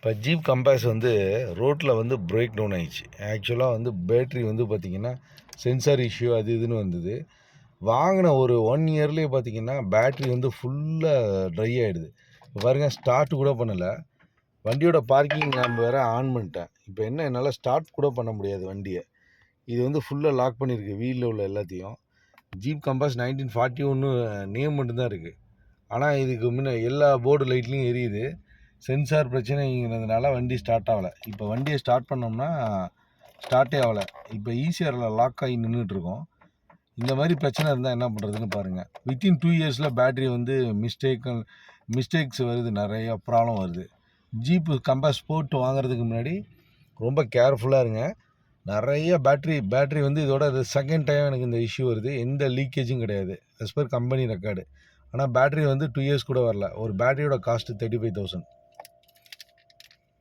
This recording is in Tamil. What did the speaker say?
இப்போ ஜீப் கம்பேஸ் வந்து ரோட்டில் வந்து பிரேக் டவுன் ஆயிடுச்சு. ஆக்சுவலாக வந்து பேட்ரி வந்து பார்த்திங்கன்னா சென்சார் இஷ்யூ அது இதுன்னு வந்தது. வாங்கின ஒரு 1 இயர்லேயே பார்த்திங்கன்னா பேட்ரி வந்து ஃபுல்லாக ட்ரை ஆகிடுது. இப்போ பாருங்கள், ஸ்டார்ட் கூட பண்ணலை. வண்டியோட பார்க்கிங் நான் வேறு ஆன் பண்ணிட்டேன். இப்போ என்ன, என்னால் ஸ்டார்ட் கூட பண்ண முடியாது வண்டியை. இது வந்து ஃபுல்லாக லாக் பண்ணியிருக்கு வீலில் உள்ள எல்லாத்தையும். ஜீப் கம்பாஸ் 1941 நேம் மட்டும்தான் இருக்குது. ஆனால் இதுக்கு முன்னே எல்லா போர்டு லைட்லேயும் எரியுது. சென்சார் பிரச்சனைங்கிறதுனால வண்டி ஸ்டார்ட் ஆகலை. இப்போ வண்டியை ஸ்டார்ட் பண்ணோம்னா ஸ்டார்ட்டே ஆகலை. இப்போ ஈசிஆரில் லாக் ஆகி நின்றுட்டுருக்கோம். இந்த மாதிரி பிரச்சனை இருந்தால் என்ன பண்ணுறதுன்னு பாருங்கள். வித்தின் 2 இயர்ஸில் பேட்ரி வந்து மிஸ்டேக்ஸ் வருது, நிறையா ப்ராப்ளம் வருது. ஜீப்பு கம்பாஸ் போட்டு வாங்குறதுக்கு முன்னாடி ரொம்ப கேர்ஃபுல்லாக இருங்க. நிறைய பேட்ரி வந்து இதோட செகண்ட் டைம் எனக்கு இந்த இஷ்யூ வருது. எந்த லீக்கேஜும் கிடையாது, as per கம்பெனி ரெக்கார்டு. ஆனால் பேட்ரி வந்து 2 இயர்ஸ் கூட வரல. ஒரு பேட்டரியோட காஸ்ட்டு 35,000.